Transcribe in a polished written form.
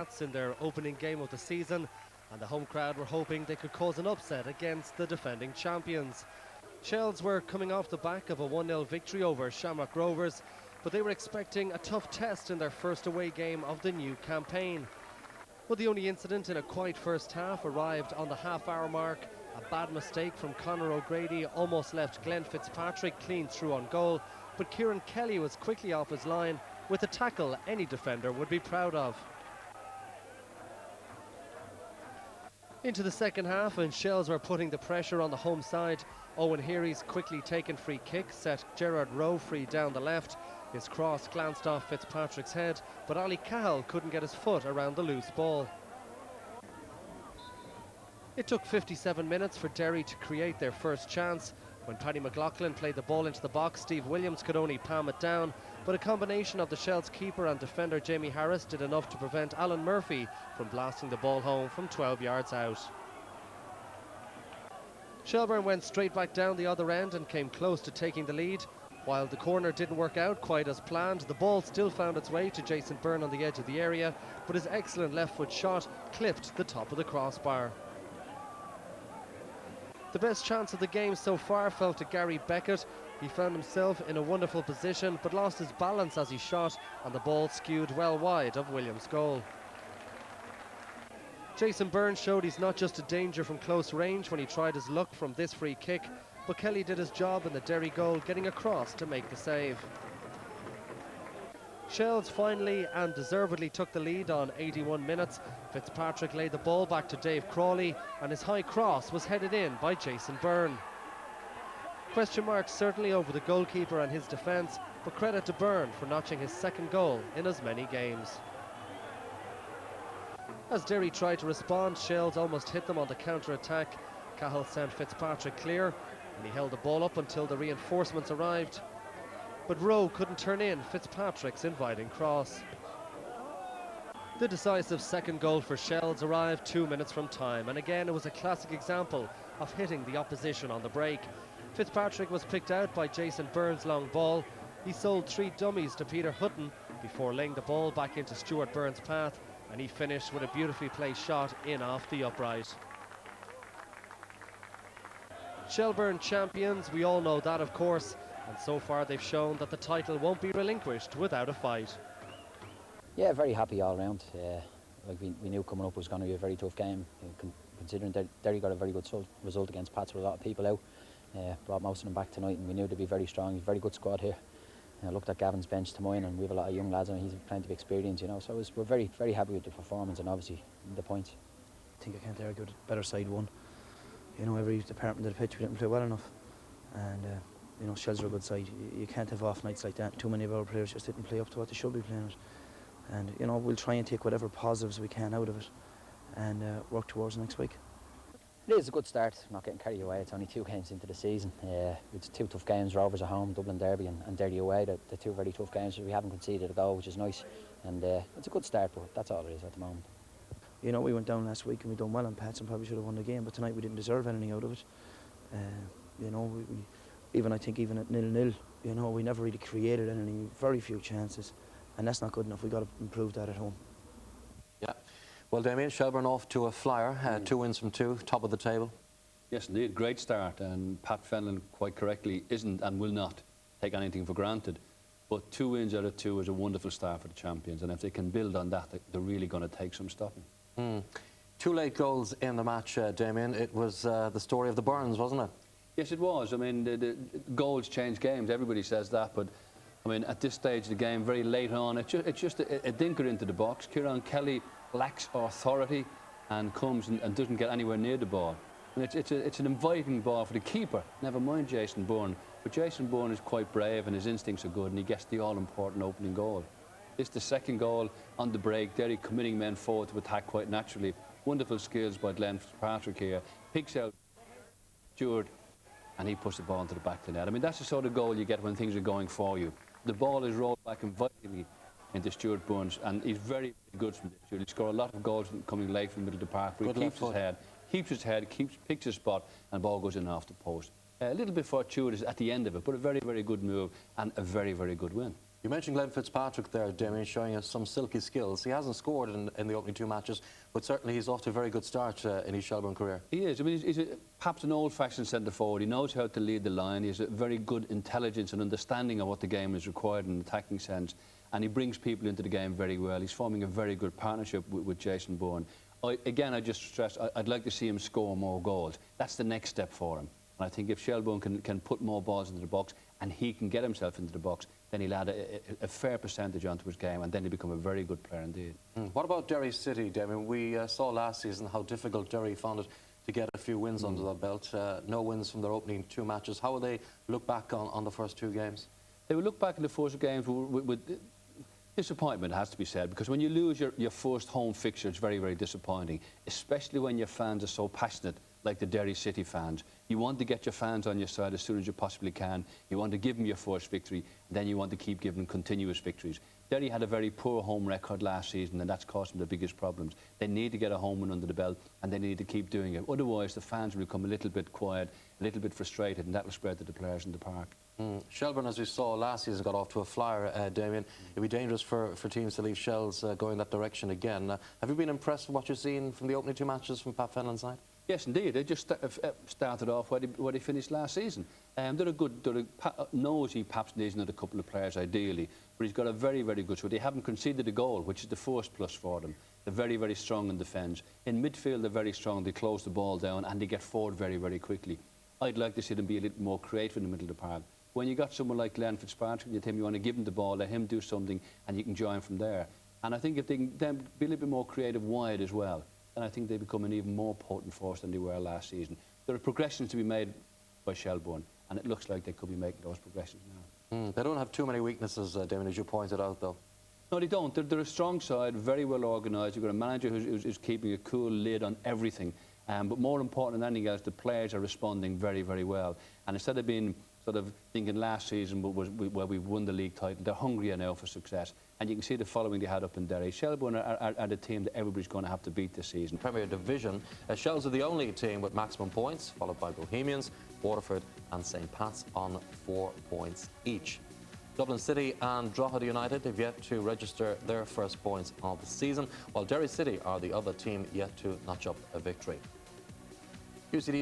shots in their opening game of the season, and the home crowd were hoping they could cause an upset against the defending champions. Shells were coming off the back of a 1-0 victory over Shamrock Rovers, but they were expecting a tough test in their first away game of the new campaign. But the only incident in a quiet first half arrived on the half-hour mark. A bad mistake from Conor O'Grady almost left Glenn Fitzpatrick clean through on goal, but Kieran Kelly was quickly off his line with a tackle any defender would be proud of. Into the second half, and Shells were putting the pressure on the home side. Owen Heary's quickly taken free kick set Gerard Rowe free down the left. His cross glanced off Fitzpatrick's head, but Ali Cahill couldn't get his foot around the loose ball. It took 57 minutes for Derry to create their first chance. When Paddy McLaughlin played the ball into the box, Steve Williams could only palm it down, but a combination of the Shells keeper and defender Jamie Harris did enough to prevent Alan Murphy from blasting the ball home from 12 yards out. Shelbourne went straight back down the other end and came close to taking the lead. While the corner didn't work out quite as planned, the ball still found its way to Jason Byrne on the edge of the area, but his excellent left foot shot clipped the top of the crossbar. The best chance of the game so far fell to Gary Beckett. He found himself in a wonderful position but lost his balance as he shot, and the ball skewed well wide of Williams' goal. Jason Byrne showed he's not just a danger from close range when he tried his luck from this free kick, but Kelly did his job in the Derry goal, getting across to make the save. Shells finally and deservedly took the lead on 81 minutes. Fitzpatrick laid the ball back to Dave Crawley, and his high cross was headed in by Jason Byrne. Question marks certainly over the goalkeeper and his defence, but credit to Byrne for notching his second goal in as many games. As Derry tried to respond, Shells almost hit them on the counter-attack. Cahill sent Fitzpatrick clear, and he held the ball up until the reinforcements arrived. But Rowe couldn't turn in Fitzpatrick's inviting cross. The decisive second goal for Shells arrived 2 minutes from time, and again it was a classic example of hitting the opposition on the break. Fitzpatrick was picked out by Jason Byrne's long ball. He sold 3 dummies to Peter Hutton before laying the ball back into Stuart Byrne's path, and he finished with a beautifully placed shot in off the upright. Shelbourne champions, we all know that of course, and so far they've shown that the title won't be relinquished without a fight. Yeah, very happy all round. Like we knew coming up was going to be a very tough game, considering Derry got a very good result against Pats with a lot of people out. Brought most of them back tonight, and we knew they'd be very strong. He's a very good squad here. I looked at Gavin's bench to mine, and we have a lot of young lads, and he's plenty of experience, you know. So we're very, very happy with the performance and obviously the points. I think I can't argue with a better side won. You know, every department of the pitch we didn't play well enough, and you know, Shells are a good side. You can't have off nights like that. Too many of our players just didn't play up to what they should be playing at. And you know, we'll try and take whatever positives we can out of it and work towards next week. It is a good start, not getting carried away. It's only 2 games into the season. It's 2 tough games, Rovers at home, Dublin Derby and Derry away. The 2 very tough games. We haven't conceded a goal, which is nice, and it's a good start, but that's all it is at the moment. You know, we went down last week and we done well on Pats and probably should have won the game, but tonight we didn't deserve anything out of it. You know, even I think even at 0-0, you know, we never really created anything, very few chances, and that's not good enough. We've got to improve that at home. Yeah. Well, Damien, Shelbourne off to a flyer, 2 wins from 2, top of the table. Yes, indeed, great start, and Pat Fenlon, quite correctly, isn't and will not take anything for granted. But 2 wins out of 2 is a wonderful start for the champions, and if they can build on that, they're really going to take some stopping. 2 late goals in the match, Damien. It was the story of the Burns, wasn't it? Yes, it was. I mean, the goals change games. Everybody says that, but I mean, at this stage of the game, very late on, it's just a dinker into the box. Kieran Kelly lacks authority and comes and doesn't get anywhere near the ball. And it's an inviting ball for the keeper. Never mind Jason Byrne, but Jason Byrne is quite brave and his instincts are good, and he gets the all-important opening goal. It's the second goal on the break. Derry committing men forward to attack quite naturally. Wonderful skills by Glenn Fitzpatrick here. Picks out Stuart, and he puts the ball into the back of the net. I mean, that's the sort of goal you get when things are going for you. The ball is rolled back invitingly into Stuart Burns, and he's very good from this. He scored a lot of goals coming late from the middle of the park, but he keeps his head, picks his spot, and the ball goes in off the post. A little bit fortuitous at the end of it, but a very, very good move and a very, very good win. You mentioned Glenn Fitzpatrick there, Damien, showing us some silky skills. He hasn't scored in the opening 2 matches, but certainly he's off to a very good start in his Shelbourne career. He is. I mean, he's perhaps an old-fashioned centre-forward. He knows how to lead the line. He has a very good intelligence and understanding of what the game is required in an attacking sense, and he brings people into the game very well. He's forming a very good partnership with Jason Bourne. Again, I just stress, I'd like to see him score more goals. That's the next step for him. And I think if Shelbourne can put more balls into the box and he can get himself into the box, then he'll add a fair percentage onto his game, and then he'll become a very good player indeed. What about Derry City, Damien? We saw last season how difficult Derry found it to get a few wins under their belt. No wins from their opening 2 matches. How will they look back on the first 2 games? They will look back in the first games with disappointment, has to be said, because when you lose your first home fixture, it's very, very disappointing, especially when your fans are so passionate, like the Derry City fans. You want to get your fans on your side as soon as you possibly can. You want to give them your first victory, and then you want to keep giving them continuous victories. Derry had a very poor home record last season, and that's caused them the biggest problems. They need to get a home win under the belt, and they need to keep doing it. Otherwise, the fans will become a little bit quiet, a little bit frustrated, and that will spread to the players in the park. Shelbourne, as we saw last season, got off to a flyer, Damien. It'd be dangerous for teams to leave Shells going that direction again. Have you been impressed with what you've seen from the opening 2 matches from Pat Fenlon's side? Yes, indeed. They just started off where they finished last season. They're nosy, perhaps needs another couple of players ideally, but he's got a very, very good shot. They haven't conceded a goal, which is the first plus for them. They're very, very strong in defence. In midfield, they're very strong. They close the ball down and they get forward very, very quickly. I'd like to see them be a little more creative in the middle of the park. When you got someone like Glenn Fitzpatrick, you want to give him the ball, let him do something, and you can join from there. And I think if they can then be a little bit more creative wide as well, and I think they become an even more potent force than they were last season. There are progressions to be made by Shelbourne, and it looks like they could be making those progressions now. They don't have too many weaknesses, Damien, as you pointed out, though. No, they don't. They're a strong side, very well organised. You've got a manager who's keeping a cool lid on everything. But more important than anything else, the players are responding very, very well. And instead of being sort of thinking last season where we won the league title, they're hungrier now for success. And you can see the following they had up in Derry. Shelbourne are the team that everybody's going to have to beat this season. Premier Division, Shells are the only team with maximum points, followed by Bohemians, Waterford and St Pat's on 4 points each. Dublin City and Drogheda United have yet to register their first points of the season, while Derry City are the other team yet to notch up a victory. UCD